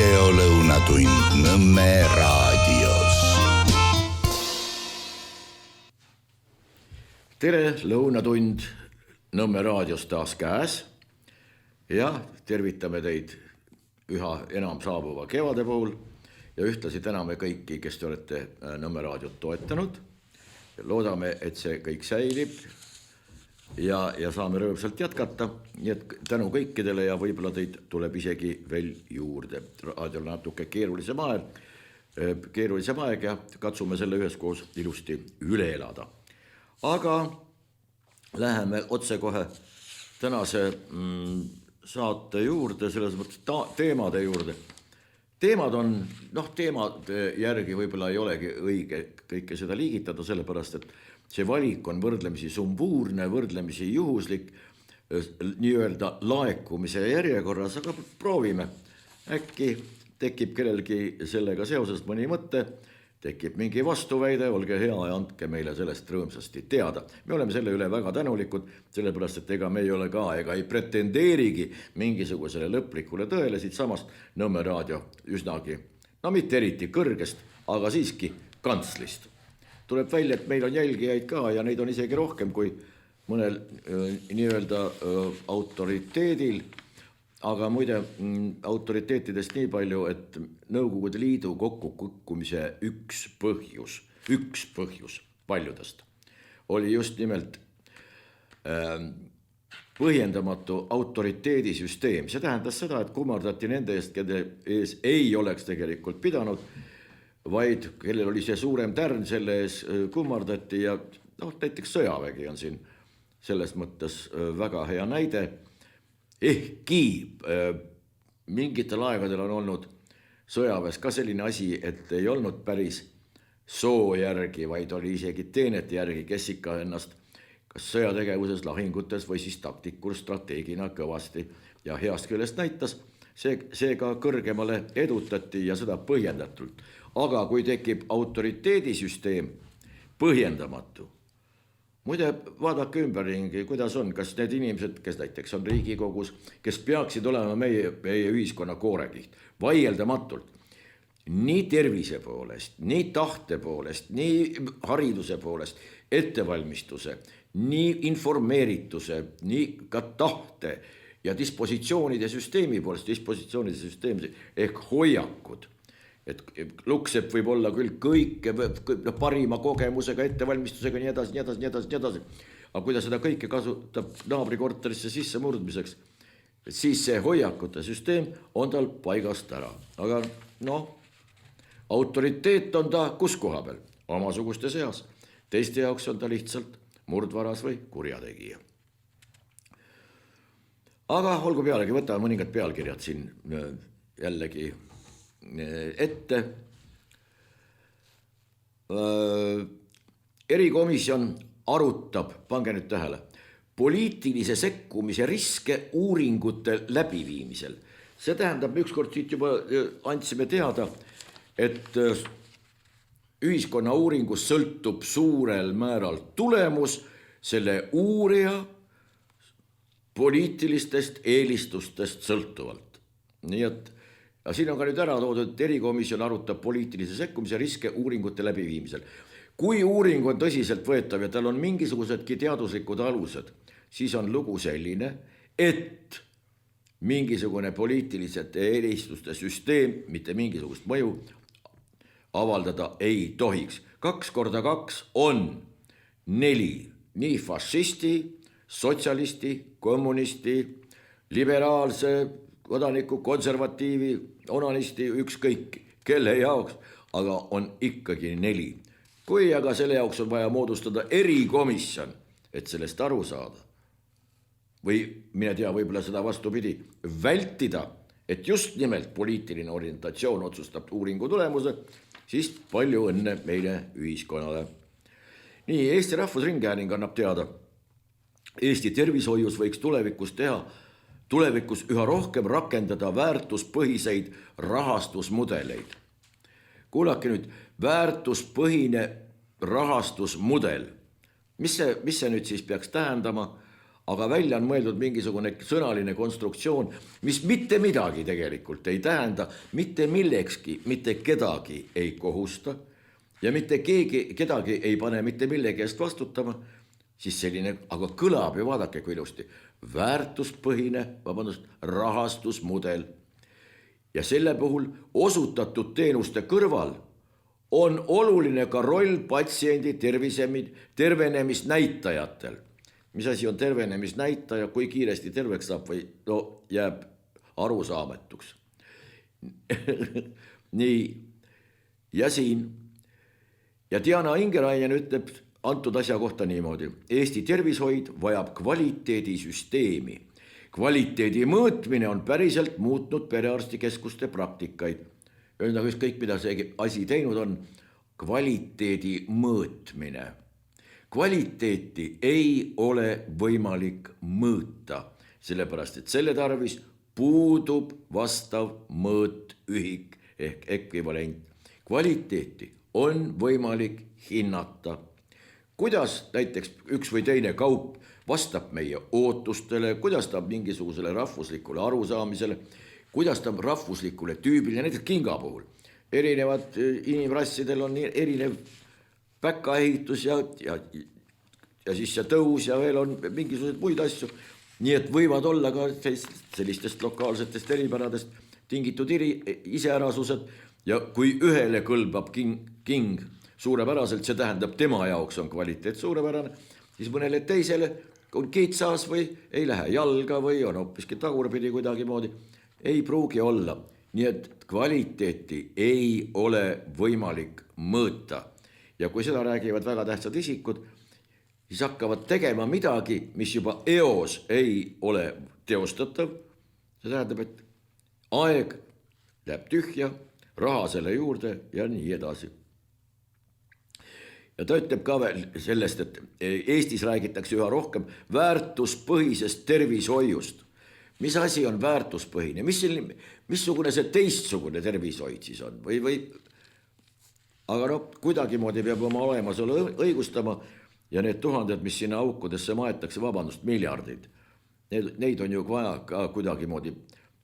videolõunatund Nõmme raadios. Tere, lõunatund Nõmme raadios taas käes ja tervitame teid üha enam saabuva kevade puhul ja ühtlasi täname kõiki, kes te olete Nõmme raadiot toetanud. Loodame, et see kõik säilib ja saame rõõmsalt jätkata, nii et tänu kõikidele ja võib-olla teid tuleb isegi veel juurde. Raadiol natuke keerulisem aeg ja katsume selle üheskoos ilusti üle elada. Aga läheme otse kohe tänase saate juurde, selles mõttes teemade juurde. Teemad on, teemade järgi võib-olla ei olegi õige kõike seda liigitada, sellepärast, et see valik on võrdlemisi sumbuurne, võrdlemisi juhuslik, nii-öelda laekumise järjekorras, aga proovime. Äkki tekib kellelgi sellega seoses mõni mõte, tekib mingi vastuväide, olge hea ja andke meile sellest rõõmsasti teada. Me oleme selle üle väga tänulikud, sellepärast, et ega me ei ole ega ei pretendeerigi mingisugusele lõplikule tõele, siit samast Nõmme raadio üsnagi, mitte eriti kõrgest, aga siiski kantslist. Tuleb välja, et meil on jälgijaid ka ja neid on isegi rohkem kui mõnel nii-öelda autoriteedil, aga muide autoriteetidest nii palju, et Nõukogude Liidu kokkukukkumise üks põhjus paljudest oli just nimelt põhjendamatu autoriteedisüsteem. See tähendas seda, et kummardati nende eest, kelle ees ei oleks tegelikult pidanud, vaid kellel oli see suurem tärn, selle ees kummardati ja näiteks sõjavägi on siin selles mõttes väga hea näide. Ehkki mingitel aegadel on olnud sõjaväes ka selline asi, et ei olnud päris soo järgi, vaid oli isegi teenete järgi, kes ikka ennast kas sõjategevuses, lahingutes või siis taktikul strateegina kõvasti ja heast küljest näitas. See ka kõrgemale edutati ja seda põhjendatult. Aga kui tekib autoriteedisüsteem põhjendamatu, muide vaadake ümberringi, kuidas on, kas need inimesed, kes näiteks on Riigikogus, kes peaksid olema meie ühiskonna koorekiht, vaieldamatult, nii tervise poolest, nii tahte poolest, nii hariduse poolest, ettevalmistuse, nii informeerituse, nii ka tahte ja dispositsioonide süsteemi poolest, ehk hoiakud. Et Luksepp võib olla küll kõike parima kogemusega, ettevalmistusega, nii edasi. Aga kui ta seda kõike kasutab naabrikorterisse sisse murdmiseks, siis see hoiakute süsteem on tal paigast ära. Aga autoriteet on ta kus koha peal? Omasuguste seas. Teiste jaoks on ta lihtsalt murdvaras või kurjategija. Aga olgu pealegi, võtame mõningad pealkirjad siin jällegi ette. Erikomisjon arutab, pange nüüd tähele, poliitilise sekkumise riske uuringute läbiviimisel. See tähendab, ükskord siit juba andsime teada, et ühiskonna uuringus sõltub suurel määral tulemus selle uurija poliitilistest eelistustest sõltuvalt. Nii et ja siin on ka nüüd ära toodud, et erikomisjon arutab poliitilise sekkumise riske uuringute läbiviimisel. Kui uuring on tõsiselt võetav ja tal on mingisugusedki teaduslikud alused, siis on lugu selline, et mingisugune poliitilisete eelistuste süsteem mitte mingisugust mõju avaldada ei tohiks. 2 × 2 on 4, nii fašisti, sotsialisti, kommunisti, liberaalse, kodaniku, konservatiivi, onanisti, ükskõik, kelle jaoks, aga on ikkagi 4. Kui aga selle jaoks on vaja moodustada erikomisjon, et sellest aru saada, või mine tea, võib-olla seda vastupidi, vältida, et just nimelt poliitiline orientatsioon otsustab uuringu tulemuse, siis palju õnne meile ühiskonnale. Nii, Eesti Rahvusringhääling annab teada, Eesti tervishoius võiks tulevikus üha rohkem rakendada väärtuspõhiseid rahastusmudeleid. Kuulake nüüd, väärtuspõhine rahastusmudel. Mis see nüüd siis peaks tähendama? aga välja on mõeldud mingisugune sõnaline konstruktsioon, mis mitte midagi tegelikult ei tähenda, mitte millekski, mitte kedagi ei kohusta ja mitte kedagi ei pane mitte millegi eest vastutama, siis selline, aga kõlab ju, vaadake kui ilusti, väärtuspõhine, rahastusmudel. Ja selle puhul osutatud teenuste kõrval on oluline ka roll patsiendi tervenemisnäitajatel. Mis asi on tervenemisnäitaja, kui kiiresti terveks saab või jääb arusaamatuks. Nii, ja siin. Ja Diana Ingerainen ütleb antud asja kohta niimoodi. Eesti tervishoid vajab kvaliteedisüsteemi. Kvaliteedi mõõtmine on päriselt muutnud perearstikeskuste praktikaid. Öeldagi kõik, mida see asi teinud on, kvaliteedi mõõtmine. Kvaliteeti ei ole võimalik mõõta, sellepärast et selle tarvis puudub vastav mõõtühik ehk ekvivalent. Kvaliteeti on võimalik hinnata. Kuidas näiteks üks või teine kaup vastab meie ootustele, kuidas ta mingisugusele rahvuslikule arusaamisele, kuidas ta rahvuslikule tüübile, näiteks kinga puhul. Erinevad inimrassidel on erinev päkaehitus ja siis see tõus ja veel on mingisugused muid asju. Nii et võivad olla ka sellistest lokaalsetest eripäradest tingitud iseärasused ja kui ühele kõlbab king suurepäraselt, see tähendab tema jaoks on kvaliteet suurepärane, siis mõnele teisele on kitsas või ei lähe jalga või on hoopiski tagurpidi kuidagi moodi, ei pruugi olla. Nii et kvaliteeti ei ole võimalik mõõta. Ja kui seda räägivad väga tähtsad isikud, siis hakkavad tegema midagi, mis juba eos ei ole teostatav. See tähendab, et aeg läheb tühja, raha selle juurde ja nii edasi. Ja ta ütleb ka veel sellest, et Eestis räägitakse üha rohkem väärtuspõhisest tervishoiust. Mis asi on väärtuspõhine? Missugune see teistsugune tervishoid siis on? Aga kuidagi moodi peab oma olemasolu õigustama ja need tuhanded, mis sinna aukudesse maetakse, miljardid. Neid on ju vaja ka kuidagi moodi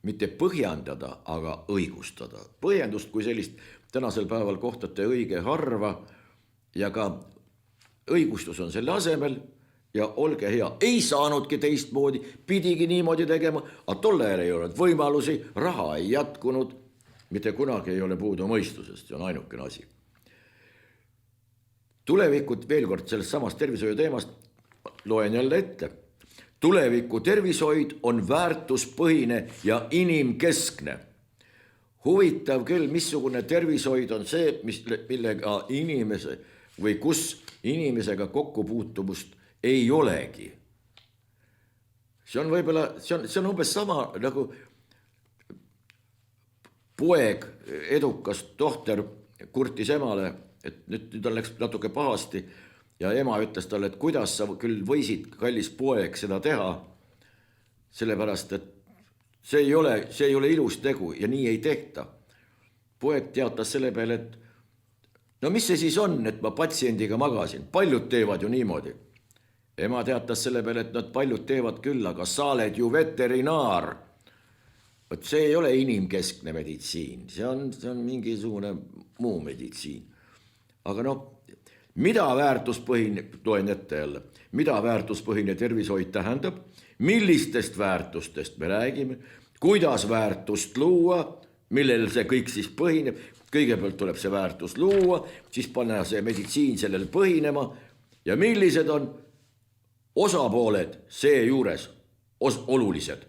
mitte põhjendada, aga õigustada. Põhjendust kui sellist tänasel päeval kohtate õige harva ja ka õigustus on selle asemel ja olge hea, ei saanudki teistmoodi, pidigi niimoodi tegema, aga tolle ei olnud võimalusi, raha ei jätkunud, mitte kunagi ei ole puudu mõistusest, see on ainukene asi. Tulevikud, veel kord sellest samast tervishoiu teemast, loen jälle ette. Tuleviku tervishoid on väärtuspõhine ja inimkeskne. Huvitav küll, missugune tervishoid on see, millega inimese või kus inimesega kokkupuutumust ei olegi. See on võib-olla, see on umbes sama nagu poeg, edukas tohter kurtis emale, et nüüd ta läks natuke pahasti ja ema ütles talle, et kuidas sa küll võisid, kallis poeg, seda teha, sellepärast, et see ei ole ilus tegu ja nii ei tehta. Poeg teatas selle peale, et no mis see siis on, et ma patsiendiga magasin, paljud teevad ju niimoodi. Ema teatas selle peale, et nad paljud teevad küll, aga sa oled ju veterinaar. Võt see ei ole inimkeskne meditsiin, see on mingisugune muu meditsiin. Aga mida väärtuspõhine, loen ette jälle, mida väärtuspõhine tervishoid tähendab, millistest väärtustest me räägime, kuidas väärtust luua, millel see kõik siis põhineb, kõigepealt tuleb see väärtus luua, siis panna see meditsiin sellel põhinema ja millised on osapooled seejuures olulised.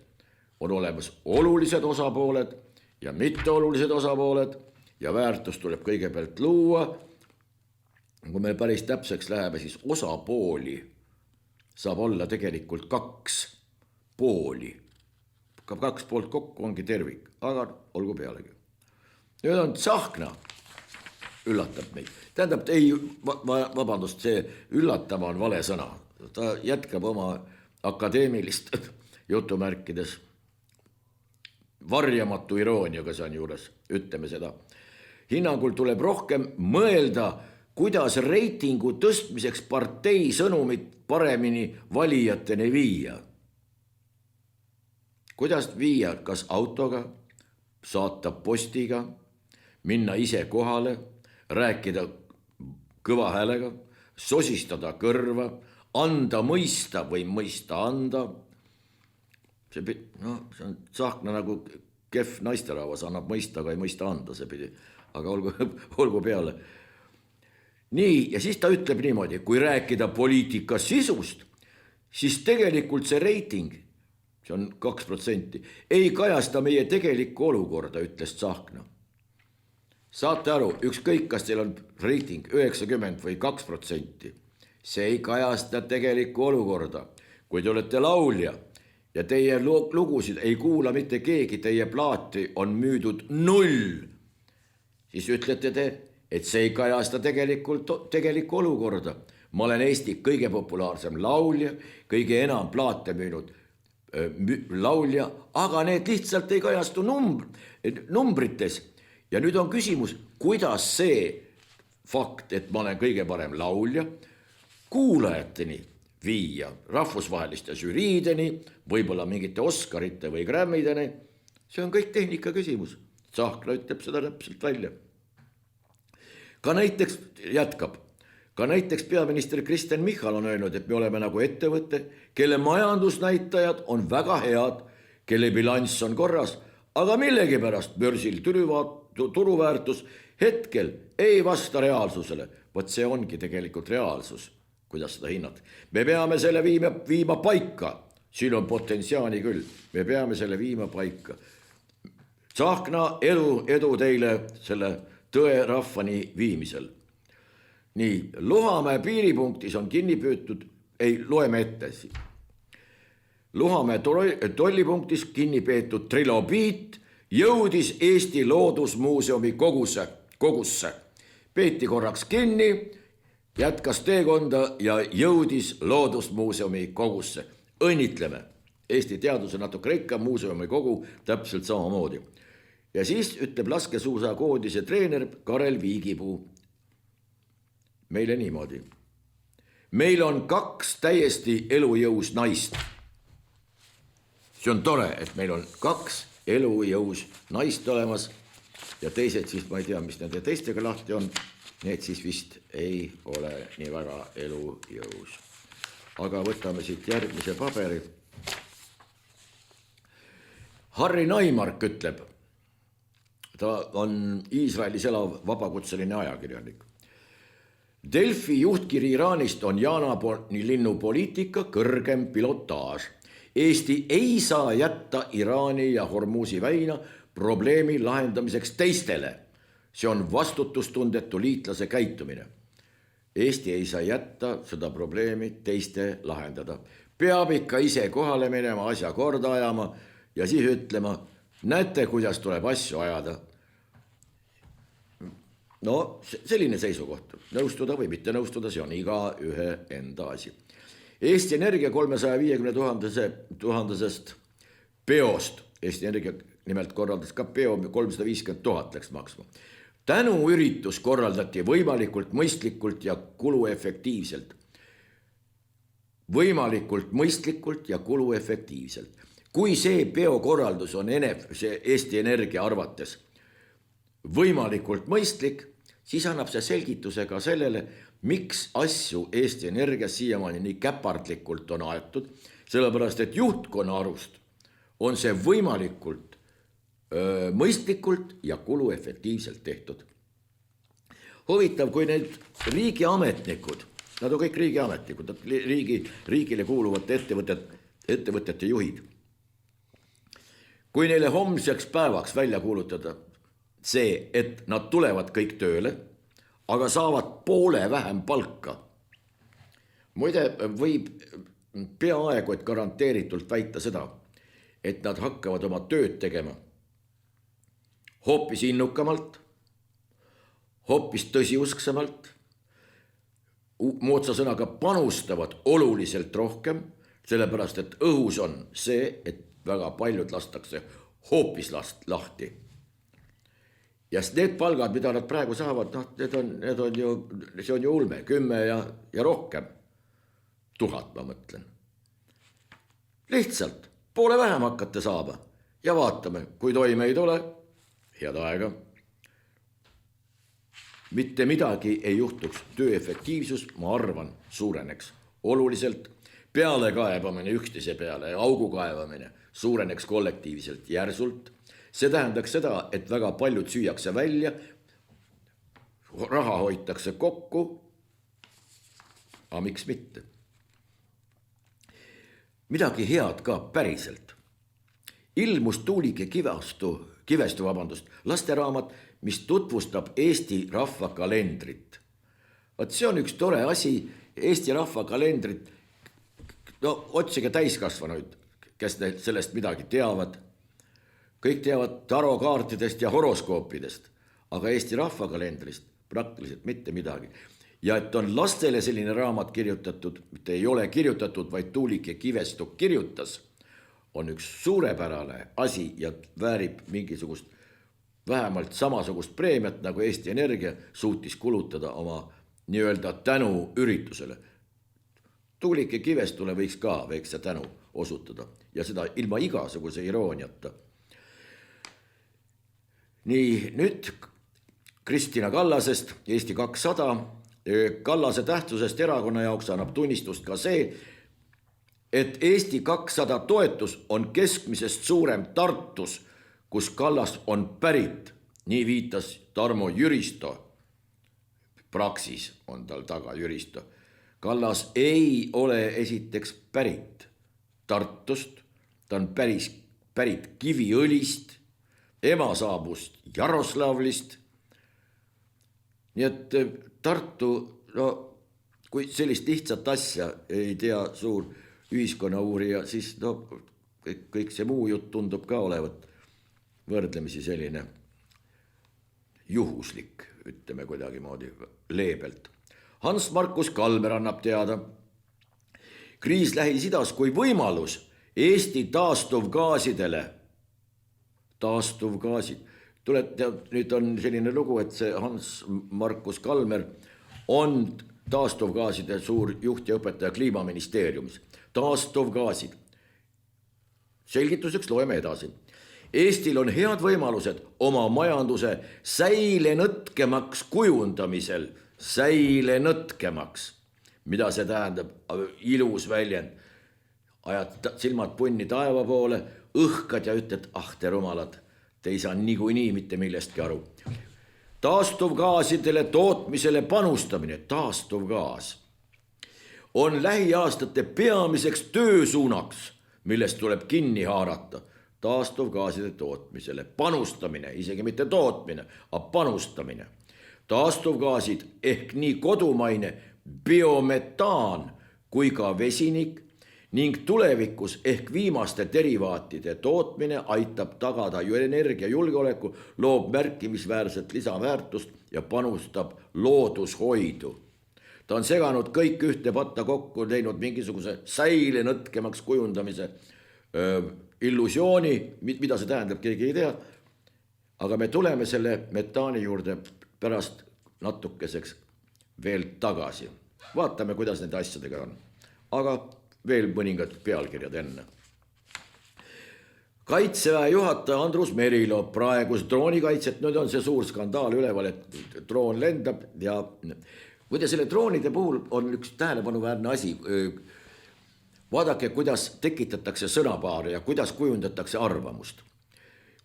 On olemas olulised osapooled ja mitteolulised osapooled ja väärtus tuleb kõigepealt luua. Kui meil päris täpseks läheb, siis osapooli saab olla tegelikult 2 pooli. 2 poolt kokku ongi tervik, aga olgu pealegi. Nüüd on Tsahkna, üllatab meid. Tähendab, vabandust, see üllatama on vale sõna. Ta jätkab oma akadeemilist jutumärkides varjamatu irooniaga see on juures, ütleme seda. Hinnangul tuleb rohkem mõelda kuidas reitingu tõstmiseks partei sõnumit paremini valijateni viia. Kuidas viia, kas autoga, saata postiga, minna ise kohale, rääkida kõva häälega, sosistada kõrva, anda mõista või mõista anda. See on Tsahkna nagu kehv naisterahvas, annab mõista, aga ei mõista anda, see pidi. Aga olgu peale. Nii, ja siis ta ütleb niimoodi, kui rääkida poliitika sisust, siis tegelikult see reiting, see on 2%, ei kajasta meie tegelikku olukorda, ütles Tsahkna. Saate aru, ükskõik, kas teil on reiting 90 või 2%, see ei kajasta tegelikku olukorda. Kui te olete laulja ja teie lugusid ei kuula mitte keegi, teie plaati on müüdud 0, siis ütlete te, et see ei kajasta tegelikku olukorda. Ma olen Eesti kõige populaarsem laulja, kõige enam plaate müünud laulja, aga need lihtsalt ei kajastu numbrites. Ja nüüd on küsimus, kuidas see fakt, et ma olen kõige parem laulja, kuulajateni viia, rahvusvaheliste žüriideni, võib-olla mingite Oscarite või Grammideni. See on kõik tehnika küsimus. Tsahkna ütleb seda täpselt välja. Ka näiteks peaminister Kristen Michal on öelnud, et me oleme nagu ettevõte, kelle majandusnäitajad on väga head, kelle bilanss on korras, aga millegipärast börsil turuväärtus hetkel ei vasta reaalsusele. Vot see ongi tegelikult reaalsus, kuidas seda hinnata. Me peame selle viima paika, siin on potentsiaali küll, me peame selle viima paika. Tsahkna edu teile selle tõe rahvani viimisel. Nii, Luhamäe piiripunktis on kinni püütud, loeme ette siin. Luhamäe tollipunktis kinni peetud trilobiit jõudis Eesti Loodusmuuseumi kogusse. Peeti korraks kinni, jätkas teekonda ja jõudis Loodusmuuseumi kogusse. Õnnitleme. Eesti teaduse natuke rikkam muuseumi kogu täpselt samamoodi. Ja siis ütleb laskesuusakoondise treener Karel Viigipuu meile niimoodi. Meil on 2 täiesti elujõus naist. See on tore, et meil on 2 elujõus naist olemas ja teised siis, ma ei tea, mis nende teistega lahti on, need siis vist ei ole nii väga elujõus. Aga võtame siit järgmise paberi. Harri Naimark ütleb, ta on Iisraelis elav vabakutseline ajakirjanik. Delfi juhtkiri Iraanist on Jaanaponi linnupoliitika kõrgem pilotaaž. Eesti ei saa jätta Iraani ja Hormuzi väina probleemi lahendamiseks teistele. See on vastutustundetu liitlase käitumine. Eesti ei saa jätta seda probleemi teiste lahendada. Peab ikka ise kohale minema, asja korda ajama ja siis ütlema, näete, kuidas tuleb asju ajada. No, selline seisukoht. Nõustuda või mitte nõustuda, see on iga ühe enda asi. Eesti Energia 350 000 peost, Eesti Energia nimelt korraldas ka peo, 350 000 läks maksma. Tänuüritus korraldati võimalikult mõistlikult ja kuluefektiivselt. Võimalikult mõistlikult ja kuluefektiivselt. Kui see peokorraldus on see Eesti Energia arvates võimalikult mõistlik, siis annab see selgituse ka sellele, miks asju Eesti Energias siiamaani nii käpardlikult on aetud, sellepärast et juhtkonna arust on see võimalikult mõistlikult ja kuluefektiivselt tehtud. Huvitav, kui need riigiametnikud, nad on kõik riigiametnikud, riigile kuuluvate ettevõtete juhid, kui neile homseks päevaks välja kuulutada see, et nad tulevad kõik tööle, aga saavad poole vähem palka. Muide, võib peaaegu et garanteeritult väita seda, et nad hakkavad oma tööd tegema hoopis innukamalt, hoopis tõsiusksemalt, moodsa sõnaga panustavad oluliselt rohkem, sellepärast et õhus on see, et väga paljud lastakse hoopis lahti. ja need palgad, mida nad praegu saavad, noh, need on ju, see on ju ulme, 10 ja rohkem. 1000 ma mõtlen. Lihtsalt poole vähem hakkate saama ja vaatame, kui toime ei tule, head aega. Mitte midagi ei juhtuks, töö efektiivsus, ma arvan, suureneks oluliselt. Pealekaebamine üksteise peale ja augu kaevamine suureneks kollektiivselt järsult. See tähendaks seda, et väga paljud süüakse välja, raha hoitakse kokku, aga miks mitte? Midagi head ka päriselt. Ilmus Tuulik ja Kivestu lasteraamat, mis tutvustab Eesti rahvakalendrit. Vaat see on üks tore asi, Eesti rahvakalendrit, no otsige täiskasvanuid, kes sellest midagi teavad. Kõik teavad tarokaartidest ja horoskoopidest, aga Eesti rahvakalendrist praktiliselt mitte midagi. Ja et on lastele selline raamat kirjutatud, mitte ei ole kirjutatud, vaid Tuulik ja Kivestu kirjutas, on üks suurepärane asi ja väärib mingisugust vähemalt samasugust preemiat, nagu Eesti Energia suutis kulutada oma nii-öelda tänu üritusele. Tuulik ja Kivestule võiks ka väikse tänu osutada ja seda ilma igasuguse irooniata. Nii, nüüd Kristina Kallasest, Eesti 200. Kallase tähtsusest erakonna jaoks annab tunnistust ka see, et Eesti 200 toetus on keskmisest suurem Tartus, kus Kallas on pärit. Nii viitas Tarmo Jüristo. Praksis on tal taga Jüristo. Kallas ei ole esiteks pärit Tartust, ta on pärit Kiviõlist, ema saabus Jaroslavlist. Nii et Tartu, no kui sellist lihtsat asja ei tea suur ühiskonnauurija, siis no, kõik see muu jutt tundub ka olevat võrdlemisi selline juhuslik, ütleme kuidagi moodi leebelt. Hans Markus Kalmer annab teada. Kriis Lähis-Idas kui võimalus Eesti taastuvgaasidele. Taastuvgaasid. Nüüd on selline lugu, et see Hans Markus Kalmer on taastuvgaaside suur juht ja õpetaja Kliimaministeeriumis. Taastuvgaasid. Selgituseks loeme edasi. Eestil on head võimalused oma majanduse säilenõtkemaks kujundamisel. Säilenõtkemaks. Mida see tähendab? Ilus väljend. Ajad silmad punni taeva poole, õhkad ja ütled, te rumalad, te ei saa niikuinii mitte millestki aru. Taastuvgaasidele tootmisele panustamine, taastuvgaas, on lähiaastate peamiseks töösuunaks, millest tuleb kinni haarata. Taastuvgaaside tootmisele panustamine, isegi mitte tootmine, aga panustamine. Taastuvgaasid ehk nii kodumaine biometaan kui ka vesinik ning tulevikus ehk viimaste derivaatide tootmine aitab tagada ju energiajulgeoleku, loob märkimisväärset lisaväärtust ja panustab loodushoidu. Ta on seganud kõik ühte patta kokku, teinud mingisuguse säilenõtkemaks kujundamise illusiooni, mida see tähendab, keegi ei tea. Aga me tuleme selle metaani juurde pärast natukeseks veel tagasi. Vaatame, kuidas nende asjadega on. Aga veel mõningad pealkirjad enne. Kaitseväe juhataja Andrus Merilo praegus droonikaitset, nüüd on see suur skandaal üleval, et droon lendab ja muide selle droonide puhul on üks tähelepanuväärne asi. Vaadake, kuidas tekitatakse sõnapaare ja kuidas kujundatakse arvamust.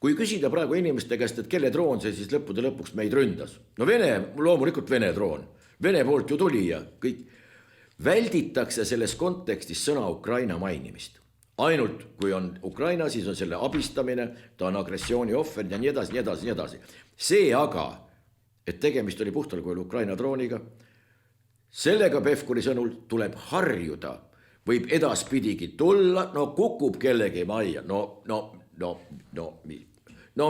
Kui küsida praegu inimeste käest, et kelle droon see siis lõppude lõpuks meid ründas? No loomulikult Vene droon. Vene poolt ju tuli ja kõik. Välditakse selles kontekstis sõna Ukraina mainimist. Ainult kui on Ukraina, siis on selle abistamine, ta on agressiooni ohver ja nii edasi, nii edasi, nii edasi. See aga, et tegemist oli puhtal kujul Ukraina drooniga, sellega Pevkuri sõnul tuleb harjuda, võib edaspidigi tulla, no kukub kellegi majja, no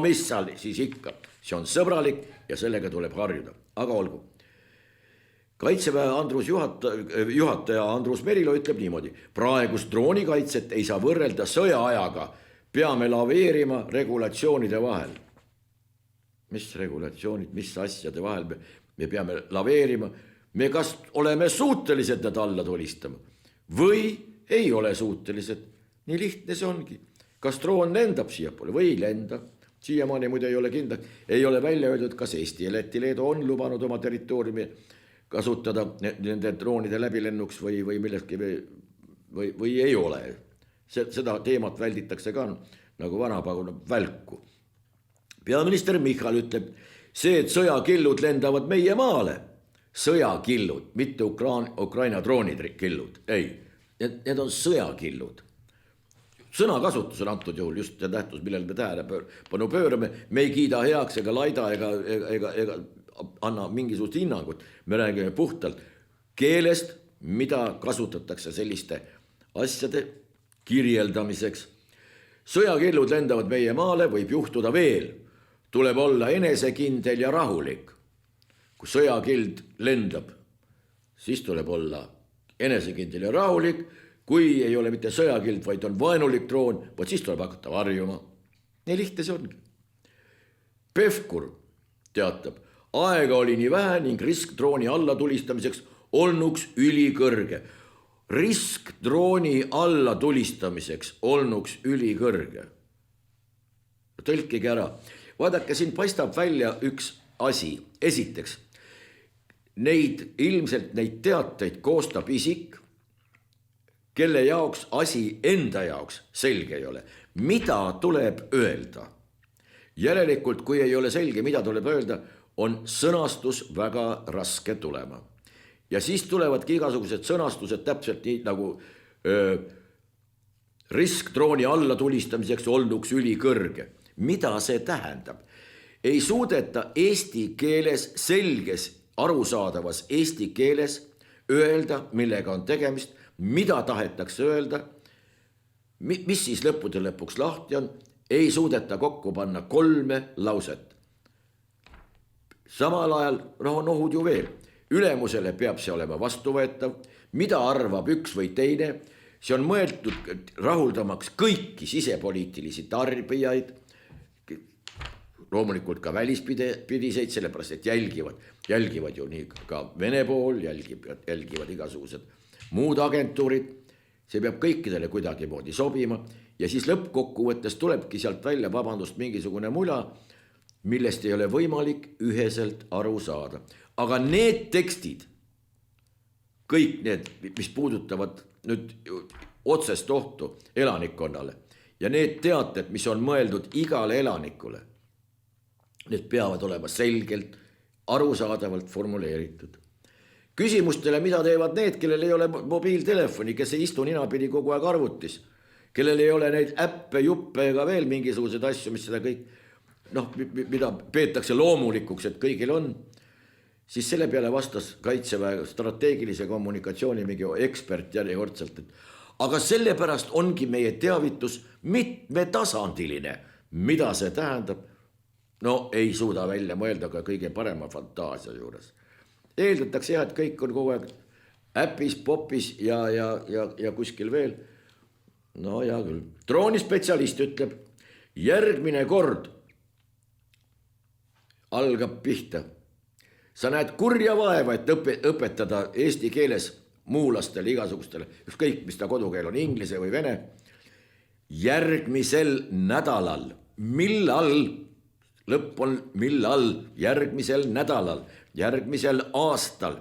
mis seal siis ikka, see on sõbralik ja sellega tuleb harjuda, aga olgu. Kaitseväe juhataja Andrus Merilo ütleb niimoodi, praegust droonikaitset ei saa võrrelda sõjaajaga, peame laveerima regulatsioonide vahel. mis regulatsioonid, mis asjade vahel me peame laveerima, me kas oleme suutelised need alla tulistama või ei ole suutelised. Nii lihtne see ongi. Kas droon lendab siiapoole või ei lenda? Siiamaani muide ei ole kindla, ei ole välja öeldud, kas Eesti ja Läti Leedu on lubanud oma territooriumi kasutada nende droonide läbilennuks või millestki või ei ole. Seda teemat välditakse ka nagu vanapaguna välku. Peaminister Michal ütleb, see, et sõjakillud lendavad meie maale, sõjakillud, mitte Ukraina droonid killud, ei, need on sõjakillud. Sõnakasutus on antud juhul just see tähtus, millel me tähelepanu pöörame, me ei kiida heaks ega laida ega anna mingisugust hinnangut, me räägime puhtalt keelest, mida kasutatakse selliste asjade kirjeldamiseks. Sõjakillud lendavad meie maale, võib juhtuda veel, tuleb olla enesekindel ja rahulik. Kui sõjakild lendab, siis tuleb olla enesekindel ja rahulik. Kui ei ole mitte sõjakild, vaid on vaenulik droon, siis tuleb hakata varjuma. Nii lihtne see ongi. Pevkur teatab, aega oli nii vähe ning risk drooni alla tulistamiseks olnuks ülikõrge. Risk drooni alla tulistamiseks olnuks ülikõrge. Tõlkige ära. Vaadake, siin paistab välja üks asi. Esiteks, ilmselt neid teateid koostab isik, kelle jaoks asi enda jaoks selge ei ole. Mida tuleb öelda? Järelikult, kui ei ole selge, mida tuleb öelda, on sõnastus väga raske tulema. Ja siis tulevadki igasugused sõnastused täpselt nii nagu risk drooni alla tulistamiseks olnuks ülikõrge. Mida see tähendab? Ei suudeta eesti keeles selges, arusaadavas eesti keeles öelda, millega on tegemist, mida tahetakse öelda, mis siis lõppude lõpuks lahti on, ei suudeta kokku panna 3 lauset. Samal ajal on ohud ju veel. Ülemusele peab see olema vastuvõetav, mida arvab üks või teine, see on mõeldud rahuldamaks kõiki sisepoliitilisi tarbijaid, loomulikult ka välispidiseid, sellepärast et jälgivad ju nii ka Vene pool, jälgivad igasugused muud agentuurid, see peab kõikidele kuidagi moodi sobima ja siis lõppkokkuvõttes tulebki sealt välja mingisugune mula, millest ei ole võimalik üheselt aru saada. Aga need tekstid, kõik need, mis puudutavad nüüd otsest ohtu elanikkonnale ja need teated, mis on mõeldud igale elanikule, need peavad olema selgelt, arusaadavalt formuleeritud. Küsimustele, mida teevad need, kellel ei ole mobiiltelefoni, kes ei istu ninapidi kogu aeg arvutis, kellel ei ole neid äppe, juppe ega veel mingisuguseid asju, mis seda kõik, mida peetakse loomulikuks, et kõigil on, siis selle peale vastas Kaitseväe strateegilise kommunikatsiooni mingi ekspert järjekordselt, et aga sellepärast ongi meie teavitus mitmetasandiline. Mida see tähendab? No ei suuda välja mõelda ka kõige parema fantaasia juures. Eeldatakse et kõik on kogu aeg äpis, popis ja kuskil veel. No hea küll. Droonispetsialist ütleb, järgmine kord algab pihta. Sa näed kurja vaeva, et õpetada eesti keeles muulastele igasugustele, ükskõik mis ta kodukeel on, inglise või vene. Järgmisel nädalal, lõpp on millal, järgmisel nädalal, järgmisel aastal,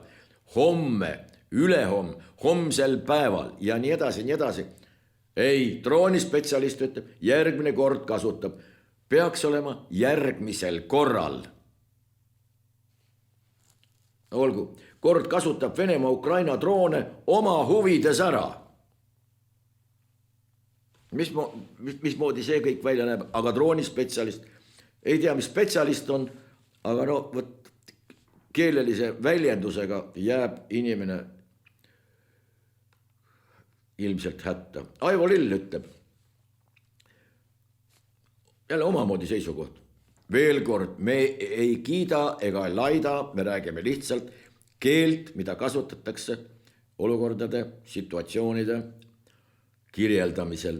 homme, ülehomme, homsel päeval ja nii edasi, nii edasi. Ei, droonispetsialist ütleb, järgmine kord kasutab, peaks olema järgmisel korral. Olgu, kord kasutab Venemaa Ukraina droone oma huvides ära. Mismoodi see kõik välja näeb, aga droonispetsialist, ei tea, mis spetsialist on, aga keelelise väljendusega jääb inimene ilmselt hätta. Aivo Lill ütleb, jälle omamoodi seisukoht. Veel kord, me ei kiida ega laida, me räägime lihtsalt keelt, mida kasutatakse olukordade, situatsioonide kirjeldamisel.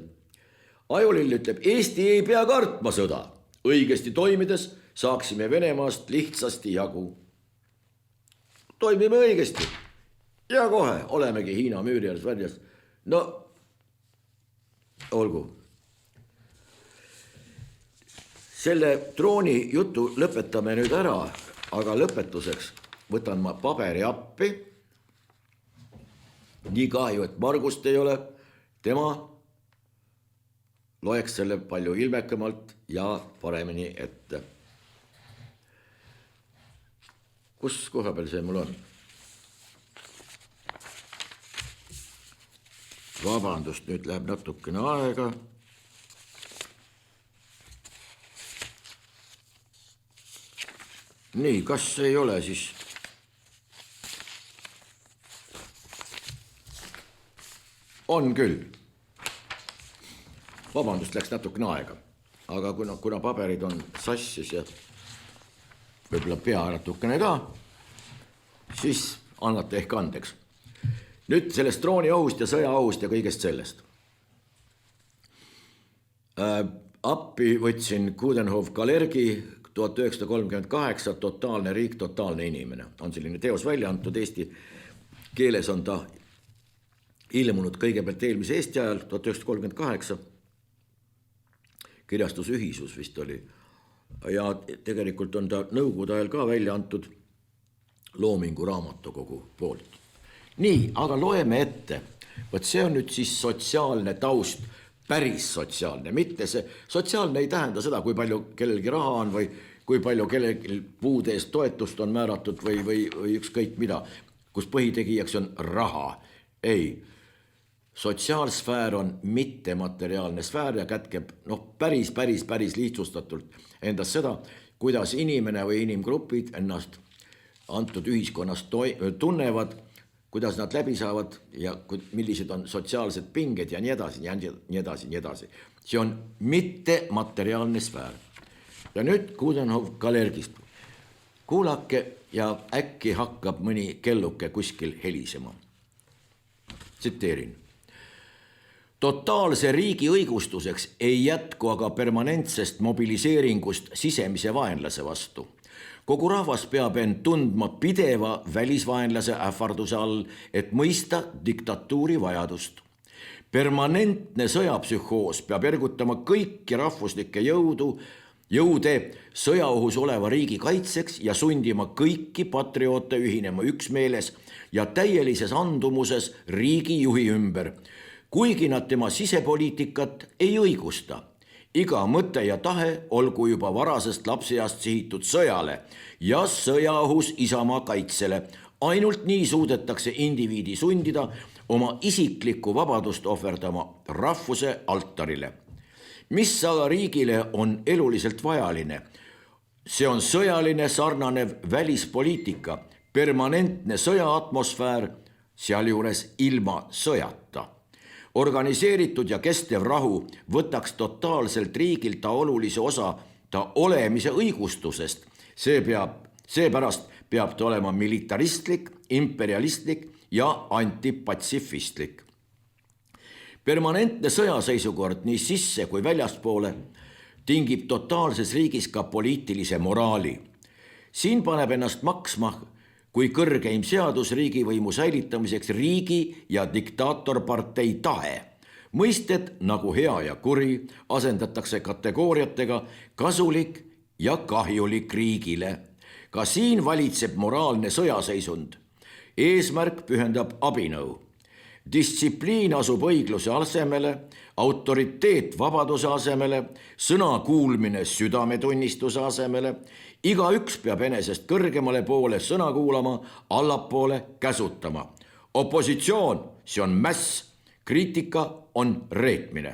Aivo Lill ütleb, Eesti ei pea kartma sõda. Õigesti toimides saaksime Venemaast lihtsasti jagu. Toimime õigesti ja kohe olemegi Hiina müüri ääres väljas. No olgu. Selle drooni jutu lõpetame nüüd ära, aga lõpetuseks võtan ma paberi appi. Nii kahju, et Margust ei ole, tema loeks selle palju ilmekamalt ja paremini ette. Kus koha peal see mul on? Vabandust, nüüd läheb natukene aega. Nii, kas ei ole siis? On küll. Vabandust, läks natukene aega. Aga kuna paberid on sassis ja võib-olla pea natukene ka, siis annate ehk andeks. Nüüd sellest drooniohust ja sõjaohust ja kõigest sellest. Appi võtsin Coudenhove-Kalergi 1938 Totaalne riik, totaalne inimene. On selline teos välja antud eesti keeles, on ta ilmunud kõigepealt eelmise Eesti ajal, 1938. Kirjastusühisus vist oli. Ja tegelikult on ta nõukogude ajal ka välja antud Loomingu raamatukogu poolt. Nii, aga loeme ette. Võt see on nüüd siis sotsiaalne taust, päris sotsiaalne. Mitte see sotsiaalne ei tähenda seda, kui palju kellelgi raha on või kui palju kellelgi puude eest toetust on määratud või ükskõik mida, kus põhitegijaks on raha. Ei, sotsiaalsfäär on mittemateriaalne sfäär ja kätkeb päris lihtsustatult endas seda, kuidas inimene või inimgrupid ennast antud ühiskonnas tunnevad, kuidas nad läbi saavad ja millised on sotsiaalsed pinged ja nii edasi. See on mittemateriaalne sfäär. Ja nüüd Coudenhove-Kalergist. Kuulake ja äkki hakkab mõni kelluke kuskil helisema. Tsiteerin. Totaalse riigi õigustuseks ei jätku aga permanentsest mobiliseeringust sisemise vaenlase vastu. Kogu rahvas peab end tundma pideva välisvaenlase ähvarduse all, et mõista diktatuuri vajadust. Permanentne sõjapsühhoos peab ergutama kõiki rahvuslikke jõude sõjaohus oleva riigi kaitseks ja sundima kõiki patrioote ühinema üksmeeles ja täielises andumuses riigi juhi ümber, kuigi nad tema sisepoliitikat ei õigusta. Iga mõte ja tahe olgu juba varasest lapseast sihitud sõjale ja sõjaohus isamaa kaitsele. Ainult nii suudetakse indiviidi sundida oma isiklikku vabadust ohverdama rahvuse altarile. Mis aga riigile on eluliselt vajaline? See on sõjaline sarnanev välispoliitika, permanentne sõjaatmosfäär, sealjuures ilma sõjata. Organiseeritud ja kestev rahu võtaks totaalselt riigilt ta olulise osa ta olemise õigustusest. Seepärast peab ta olema militaristlik, imperialistlik ja antipatsifistlik. Permanentne sõjaseisukord nii sisse kui väljaspoole tingib totaalses riigis ka poliitilise moraali. Siin paneb ennast maksma kui kõrgeim seadus riigivõimu säilitamiseks riigi ja diktaatorpartei tahe. Mõisted nagu hea ja kuri asendatakse kategooriatega kasulik ja kahjulik riigile. Ka siin valitseb moraalne sõjaseisund. Eesmärk pühendab abinõu. Distsipliin asub õigluse asemele, autoriteet vabaduse asemele, sõna kuulmine südametunnistuse asemele. Igaüks peab enesest kõrgemale poole sõna kuulama, allapoole käsutama. Opositsioon, see on mäss, kriitika on reetmine.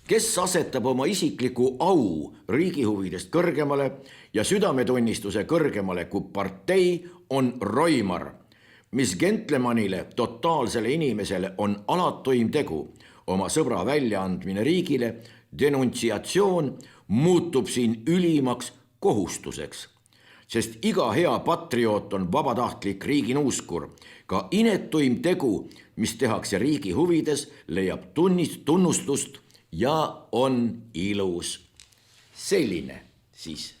Kes asetab oma isikliku au riigi huvidest kõrgemale ja südametunnistuse kõrgemale kui partei, on roimar. Mis gentlemanile, totaalsele inimesele on alatuim tegu, oma sõbra väljaandmine riigile, denuntsiatsioon muutub siin ülimaks kohustuseks, sest iga hea patrioot on vabatahtlik riigi nuuskur. Ka inetuim tegu, mis tehakse riigi huvides, leiab tunnustust ja on ilus. Selline siis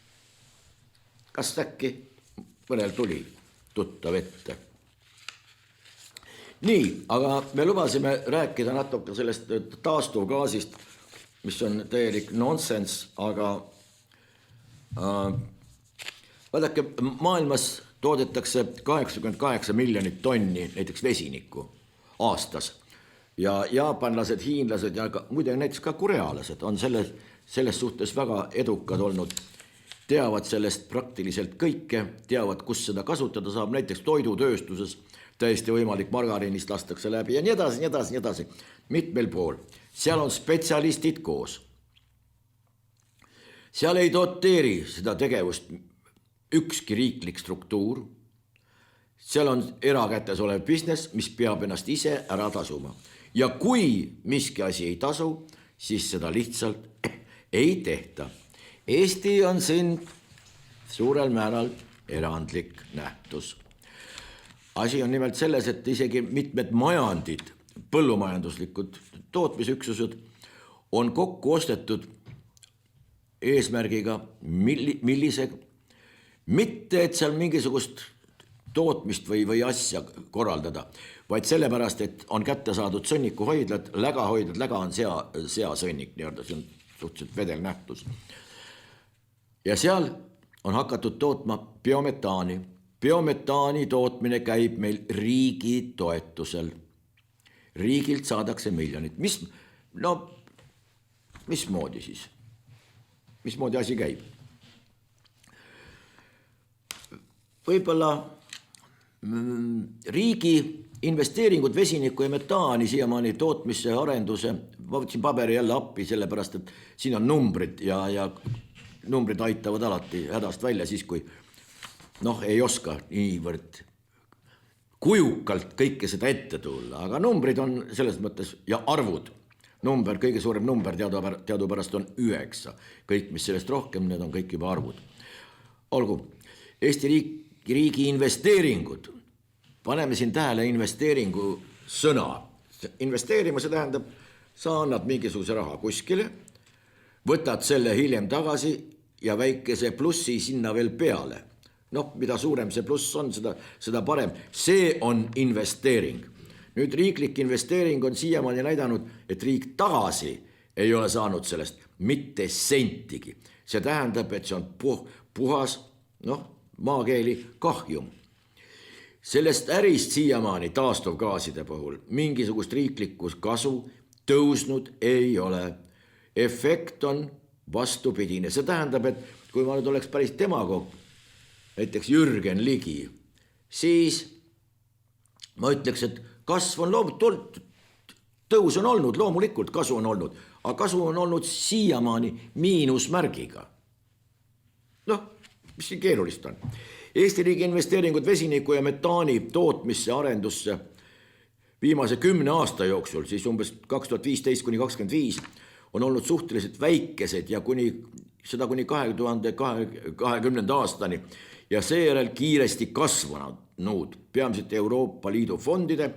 kas äkki mõnel tuli tuttav ette. Nii, aga me lubasime rääkida natuke sellest taastuvgaasist, mis on täielik nonsense, aga vaadake, maailmas toodetakse 88 miljonit tonni näiteks vesinikku aastas ja jaapanlased, hiinlased ja muide näiteks ka korealased on selles suhtes väga edukad olnud. Teavad sellest praktiliselt kõike, teavad, kus seda kasutada saab, näiteks toidutööstuses täiesti võimalik, margariinist lastakse läbi ja nii edasi, mitmel pool. Seal on spetsialistid koos. Seal ei doteeri seda tegevust ükski riiklik struktuur. Seal on erakätes olev business, mis peab ennast ise ära tasuma. Ja kui miski asi ei tasu, siis seda lihtsalt ei tehta. Eesti on siin suurel määral erandlik nähtus. Asi on nimelt selles, et isegi mitmed majandid, põllumajanduslikud tootmisüksused on kokku ostetud eesmärgiga, mitte et seal mingisugust tootmist või asja korraldada, vaid sellepärast, et on kätte saadud sõnnikuhoidlad, lägahoidlad, läga on seasõnnik, see on suhteliselt vedel nähtus. Ja seal on hakatud tootma biometaani. Biometaani tootmine käib meil riigi toetusel. Riigilt saadakse miljonit. Mismoodi siis? Mismoodi asi käib? Võib-olla riigi investeeringud vesiniku ja metaani siiamaani tootmisse ja arenduse, ma võtsin paberi jälle appi, sellepärast, et siin on numbrid ja numbrid aitavad alati hädast välja siis, kui ei oska niivõrd kujukalt kõike seda ette tulla, aga numbrid on selles mõttes ja arvud. Kõige suurem number teadupärast on 9. Kõik, mis sellest rohkem, need on kõik juba arvud. Olgu, Eesti riigi investeeringud. Paneme siin tähele investeeringu sõna. Investeerima see tähendab, sa annad mingisuguse raha kuskile, võtad selle hiljem tagasi ja väikese plussi sinna veel peale. Mida suurem see pluss on, seda parem. See on investeering. Nüüd riiklik investeering on siiamaani näidanud, et riik tagasi ei ole saanud sellest mitte sentigi. See tähendab, et see on puhas, maakeeli kahjum. Sellest ärist siiamaani taastuvgaaside puhul mingisugust riiklikku kasu tõusnud ei ole. Efekt on vastupidine. See tähendab, et kui ma nüüd oleks päris demagoog, näiteks Jürgen Ligi, siis ma ütleks, et kasv on tõus on olnud, loomulikult kasu on olnud, aga kasu on olnud siiamaani miinusmärgiga. Mis siin keerulist on? Eesti riigi investeeringud vesiniku ja metaani tootmisse arendusse viimase 10 aasta jooksul, siis umbes 2015–2025 on olnud suhteliselt väikesed ja kuni 2020 aastani ja seejärel kiiresti kasvanud peamiselt Euroopa Liidu fondide,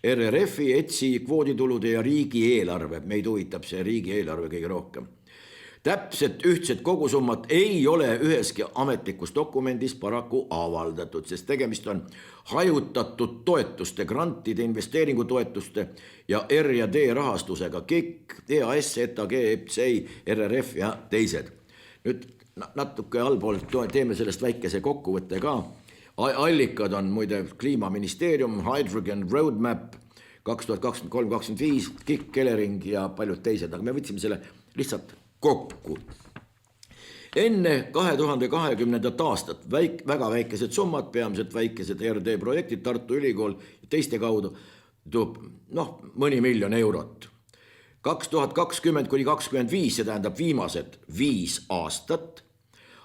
RRF-i, ETSI, kvooditulude ja riigieelarve. Meid huvitab see riigieelarve kõige rohkem. Täpselt ühtset kogusummat ei ole üheski ametlikus dokumendis paraku avaldatud, sest tegemist on hajutatud toetuste, grantide, investeeringutoetuste ja R ja D rahastusega, KIK, EAS, ETAG, EPCI, RRF ja teised. Nüüd natuke allpool teeme sellest väikese kokkuvõtte ka. Allikad on muide Kliimaministeerium, Hydrogen Roadmap 2023-2025, KIK, Kelering ja paljud teised, aga me võtsime selle lihtsalt kokku. Enne 2020. aastat väga väikesed summad, peamiselt väikesed RD projektid, Tartu Ülikool ja teiste kaudu toob mõni miljon eurot. 2020–2025, see tähendab viimased 5 aastat,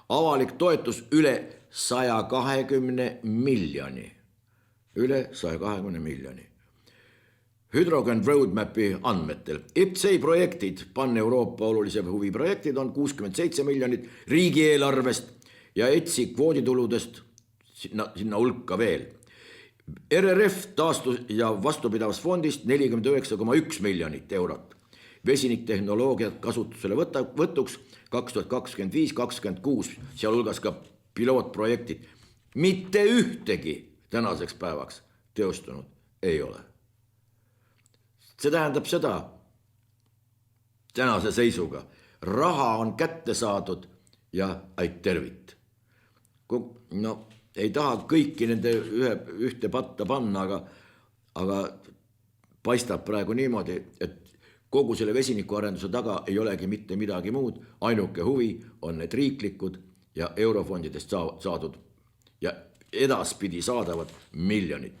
avalik toetus üle 120 miljoni. Üle 120 miljoni. Hydrogen Roadmapi andmetel. EPCI projektid, Pan-Euroopa olulise huvi projektid on 67 miljonit riigieelarvest ja ETSI kvoodituludest sinna hulka veel. RRF taastus ja vastupidavusfondist 49,1 miljonit eurot. Vesiniktehnoloogiat kasutusele võtuks 2025-2026, seal hulgas ka pilootprojektid, mitte ühtegi tänaseks päevaks teostunud ei ole. See tähendab seda, tänase seisuga raha on kätte saadud ja ait tervit. No ei taha kõiki nende ühte patta panna, aga paistab praegu niimoodi, et kogu selle vesinikuarenduse taga ei olegi mitte midagi muud, ainuke huvi on need riiklikud ja eurofondidest saadud ja edaspidi saadavad miljonid.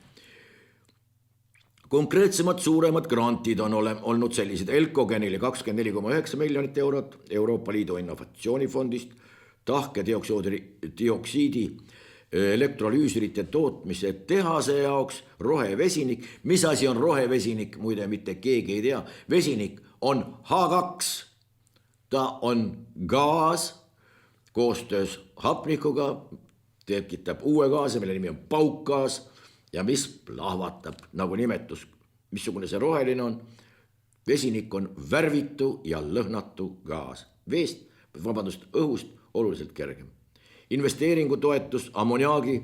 Konkreetsemad suuremad grantid on olnud sellised Elcogenile 24,9 miljonit eurot Euroopa Liidu innovatsioonifondist, tahkedioksiidi elektrolüüsirite tootmise tehase jaoks, rohevesinik. Mis asi on rohevesinik? Muide, mitte keegi ei tea. Vesinik on H2. Ta on gaas koostöös hapnikuga, tekitab uue gaasi, mille nimi on paukgaas ja mis plahvatab, nagu nimetus, missugune see roheline on. Vesinik on värvitu ja lõhnatu gaas. Õhust oluliselt kergem. Investeeringutoetus ammoniaagi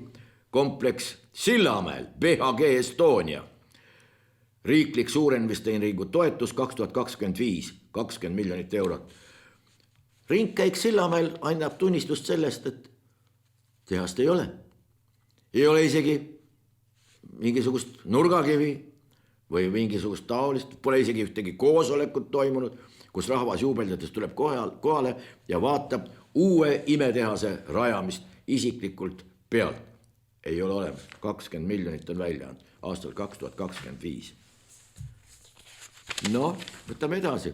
kompleks Sillamäel, BHG Estonia. Riiklik suurinvesteeringu toetus 2025, 20 miljonit eurot. Ringkäik Sillamäel annab tunnistust sellest, et tehast ei ole. Ei ole isegi mingisugust nurgakivi või mingisugust taolist, pole isegi ühtegi koosolekut toimunud, kus rahvas juubeldades tuleb kohale ja vaatab uue imetehase rajamist isiklikult pealt. Ei ole olemas, 20 miljonit on välja andnud aastal 2025. No, võtame edasi.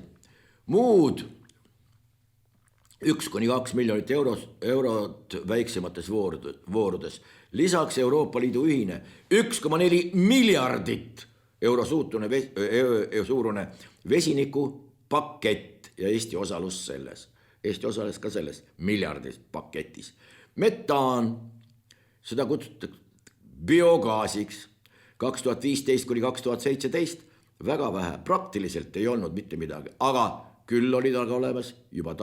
Muud 1-2 miljonit eurot väiksemates voorudes. Lisaks Euroopa Liidu ühine 1,4 miljardit euro suurune vesinikupakett ja Eesti osalus selles. Eesti osales ka selles miljardist paketis. Metaan, seda kutsutakse biogaasiks 2015–2017, väga vähe, praktiliselt ei olnud mitte midagi, aga küll olid aga olemas juba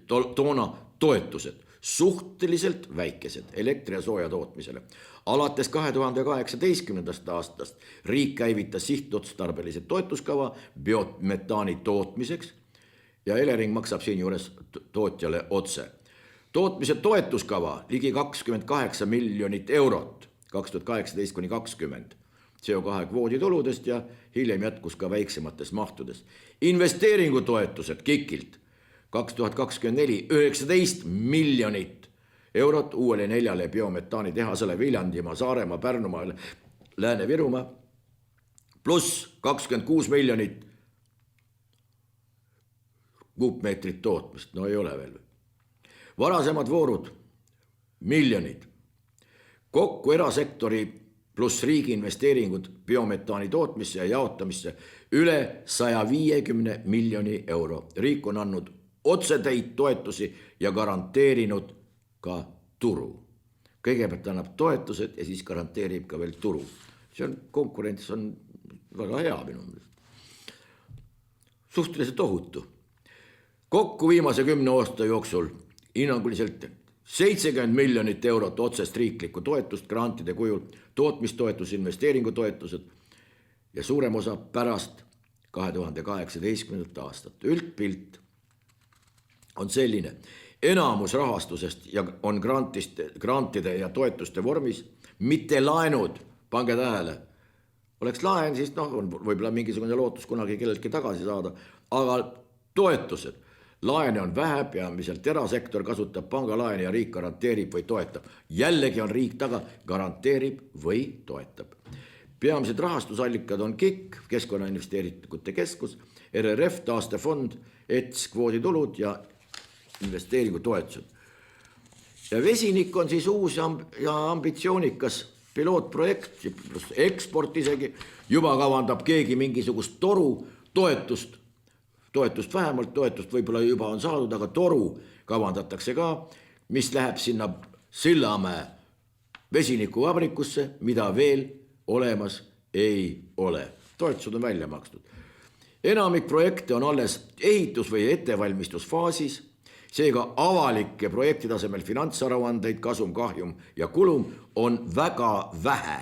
toona toetused, suhteliselt väikesed elektri ja sooja tootmisele. Alates 2018. aastast riik käivitas sihtotstarbelise toetuskava biometaani tootmiseks ja Elering maksab siin juures tootjale otse. Tootmise toetuskava ligi 28 miljonit eurot 2018–2020 CO2 kvoodituludest ja hiljem jätkus ka väiksemates mahtudes. Investeeringutoetused KIK-ilt 2024 19 miljonit eurot uuele 4 biometaani tehasele Viljandimaa, Saaremaa, Pärnumaa, Lääne-Virumaa pluss 26 miljonit kuupmeetrit tootmist, no ei ole veel. Varasemad voorud, miljonid. Kokku erasektori pluss riigi investeeringud biometaani tootmisse ja jaotamisse üle 150 miljoni euro. Riik on andnud otsetäid toetusi ja garanteerinud ka turu. Kõigepealt annab toetused ja siis garanteerib ka veel turu. See on konkurents on väga hea minu meelest. Suhteliselt ohutu. Kokku viimase 10 aasta jooksul hinnanguliselt 70 miljonit eurot otsest riiklikku toetust grantide kujul, tootmistoetus, investeeringutoetused ja suurem osa pärast 2018. aastat. Üldpilt on selline. Enamus rahastusest on grantide ja toetuste vormis, mitte laenud, pange tähele. Oleks laen, siis on võib-olla mingisugune lootus kunagi kelleltki tagasi saada, aga toetused. Laene on vähe, peamiselt erasektor kasutab pangalaene ja riik garanteerib või toetab. Jällegi on riik taga, garanteerib või toetab. Peamised rahastusallikad on KIK, Keskkonnainvesteeringute Keskus, RRF, taastefond, ETS, kvooditulud ja investeeringutoetused. Ja vesinik on siis uus ja ambitsioonikas pilootprojekt, eksport isegi, juba kavandab keegi mingisugust toru toetust vähemalt, toetust võib-olla juba on saadud, aga toru kavandatakse ka, mis läheb sinna Sillamäe vesinikuvabrikusse, mida veel olemas ei ole. Toetused on välja makstud. Enamik projekte on alles ehitus- või ettevalmistusfaasis Seega avalike projekti tasemel finantsaruandeid, kasum, kahjum ja kulum on väga vähe.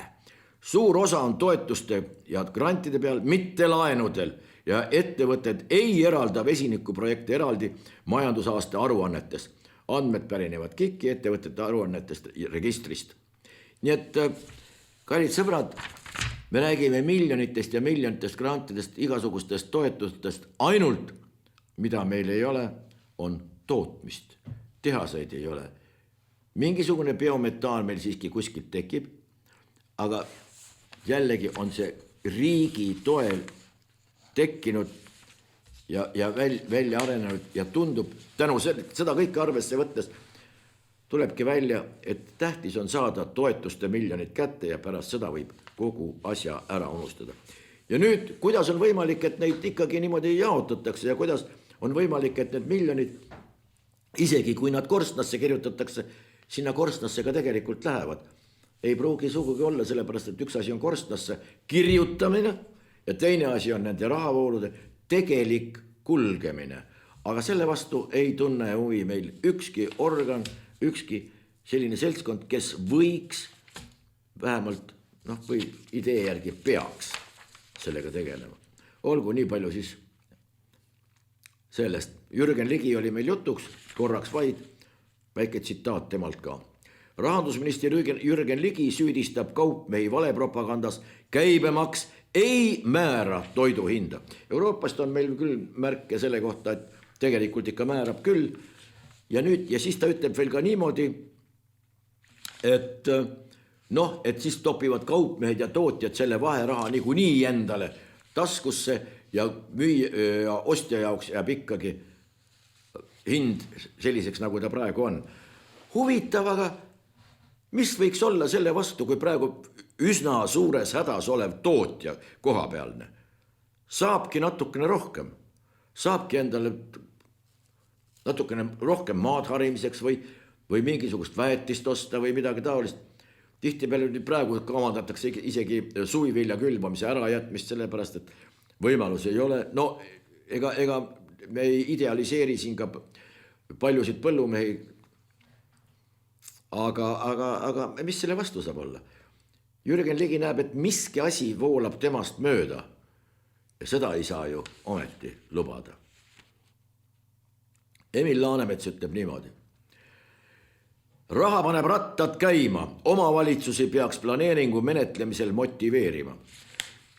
Suur osa on toetuste ja grantide peal, mitte laenudel ja ettevõtted ei eralda vesinikuprojekte eraldi majandusaasta aruannetest. Andmed pärinevad KIK-i ettevõtete aruannetest registrist. Nii et, kallid sõbrad, me räägime miljonitest ja miljonitest grantidest, igasugustest toetustest, ainult mida meil ei ole, on tootmist. Tehaseid ei ole. Mingisugune biometaan meil siiski kuskilt tekib, aga jällegi on see riigi toel tekkinud ja välja arenenud ja tundub tänu seda kõike arvesse võttes tulebki välja, et tähtis on saada toetuste miljonid kätte ja pärast seda võib kogu asja ära unustada. Ja nüüd, kuidas on võimalik, et neid ikkagi niimoodi jaotatakse ja kuidas on võimalik, et need miljonid, isegi kui nad korstnasse kirjutatakse, sinna korstnasse ka tegelikult lähevad. Ei pruugi sugugi olla, sellepärast, et üks asi on korstnasse kirjutamine ja teine asi on nende rahavoolude tegelik kulgemine. Aga selle vastu ei tunne huvi meil ükski organ, ükski selline seltskond, kes võiks vähemalt, või idee järgi peaks sellega tegelema. Olgu nii palju siis sellest. Jürgen Ligi oli meil jutuks, korraks vaid, väike tsitaat temalt ka. Rahandusminister Jürgen Ligi süüdistab kaupmehi valepropagandas, käibemaks ei määra toidu hinda. Euroopast on meil küll märke selle kohta, et tegelikult ikka määrab küll. Ja siis ta ütleb veel ka niimoodi, et siis topivad kaupmehed ja tootjad selle vaheraha niikuinii endale taskusse ja ostja jaoks jääb ikkagi hind selliseks, nagu ta praegu on. Huvitav, aga mis võiks olla selle vastu, kui praegu üsna suures hädas olev tootja kohapealne saabki natukene rohkem, saabki endale natukene rohkem maad harimiseks või mingisugust väetist osta või midagi taolist. Tihtipeale praegu kavandatakse isegi suvivilja külvamise ärajätmist, sellepärast, et võimalus ei ole. Ega me ei idealiseeri siin ka paljusid põllumehi, aga mis selle vastu saab olla? Jürgen Ligi näeb, et miski asi voolab temast mööda ja seda ei saa ju ometi lubada. Emil Laanemets ütleb niimoodi. Raha paneb rattad käima, omavalitsusi peaks planeeringu menetlemisel motiveerima.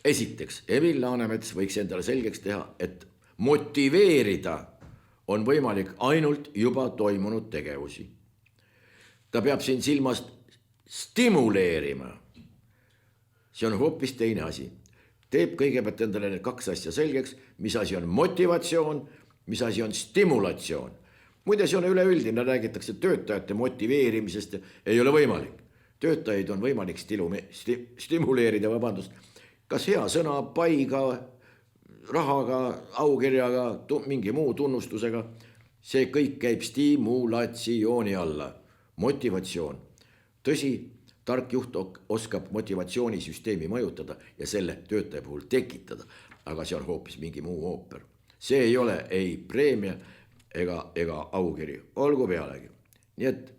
Esiteks, Emil Laanemets võiks endale selgeks teha, et motiveerida on võimalik ainult juba toimunud tegevusi. Ta peab siin silmast stimuleerima. See on hoopis teine asi. Teeb kõigepealt endale need kaks asja selgeks, mis asi on motivatsioon, mis asi on stimulatsioon. Muide, see on üleüldine, räägitakse töötajate motiveerimisest, ei ole võimalik. Töötajaid on võimalik stimuleerida, kas hea sõna, paiga, rahaga, aukirjaga, mingi muu tunnustusega. See kõik käib stimulatsiooni alla, motivatsioon. Tõsi, tark juht oskab motivatsioonisüsteemi mõjutada ja selle töötaja puhul tekitada, aga see on hoopis mingi muu ooper. See ei ole ei preemia ega aukiri, olgu pealegi. Nii et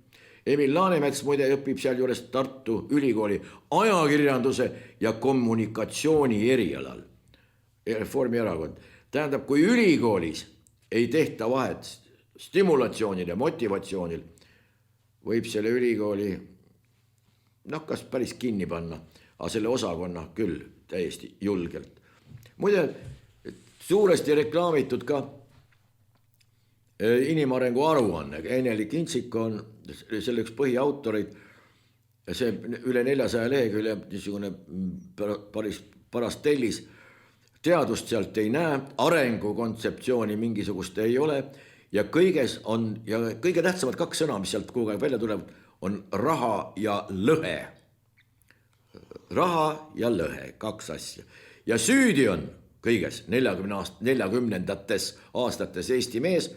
Emil Laanemets muide õpib seal juures Tartu Ülikooli ajakirjanduse ja kommunikatsiooni erialal. Reformierakond. Tähendab, kui ülikoolis ei tehta vahet stimulatsioonil ja motivatsioonil, võib selle ülikooli kas päris kinni panna, aga selle osakonna küll täiesti julgelt. Muide, suuresti reklaamitud ka inimarengu aruanne. Ene-Li Kintsik on selle üks põhiautorid. See üle 400 lehekülje niisugune paras tellis. Teadust sealt ei näe, arengukontseptsiooni mingisugust ei ole ja kõige tähtsamad kaks sõna, mis sealt kogu aeg välja tulevad, on raha ja lõhe. Raha ja lõhe, kaks asja. Ja süüdi on kõiges 40-ndates aastates Eesti mees,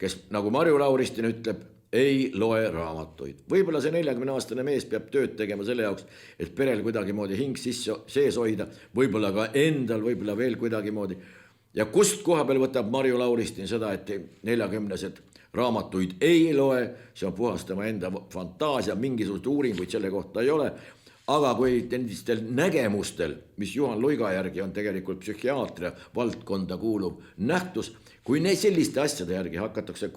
kes nagu Marju Lauristin ütleb, ei loe raamatuid. Võib-olla see 40-aastane mees peab tööd tegema selle jaoks, et perel kuidagi moodi hing sees hoida, võib-olla ka endal, võib-olla veel kuidagi moodi. Ja kust koha peal võtab Marju Lauristin seda, et 40-sed raamatuid ei loe, see on puhastama enda fantaasia, mingisugust uuringuid selle kohta ei ole, aga kui nendistel nägemustel, mis Juhan Luiga järgi on tegelikult psühhiaatria valdkonda kuuluv nähtus, kui selliste asjade järgi hakatakse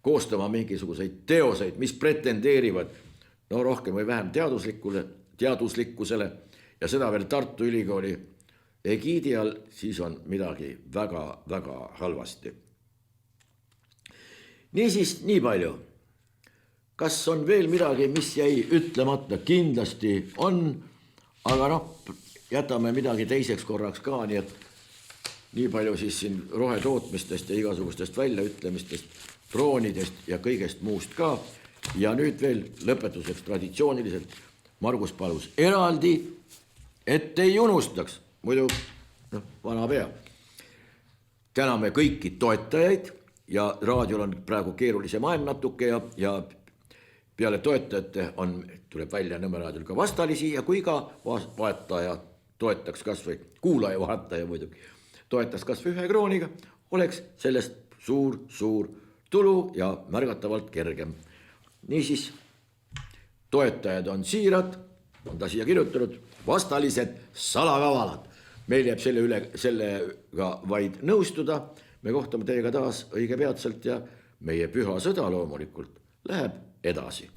koostama mingisuguseid teoseid, mis pretendeerivad rohkem või vähem teaduslikkusele ja seda veel Tartu Ülikooli egiidi all, siis on midagi väga halvasti. Niisiis, nii palju. Kas on veel midagi, mis jäi ütlemata? Kindlasti on, aga jätame midagi teiseks korraks ka, nii et nii palju siis siin rohetootmistest ja igasugustest väljaütlemistest, droonidest ja kõigest muust ka. Ja nüüd veel lõpetuseks traditsiooniliselt Margus palus eraldi, et ei unustaks, muidu vana pea. Täname kõiki toetajaid ja raadiol on praegu keerulisem aeg natuke ja peale toetajate tuleb välja Nõmme raadiol ka vastalisi ja kui ka vaataja toetaks kas või, kuulaja vaataja muidugi, toetaks kas või 1 krooniga, oleks sellest suur tulu ja märgatavalt kergem. Niisiis, toetajad on siirad, on ta siia kirjutanud, vastalised salakavalad. Meil jääb sellega vaid nõustuda, me kohtame teiega taas õige peatselt ja meie püha sõda loomulikult läheb edasi.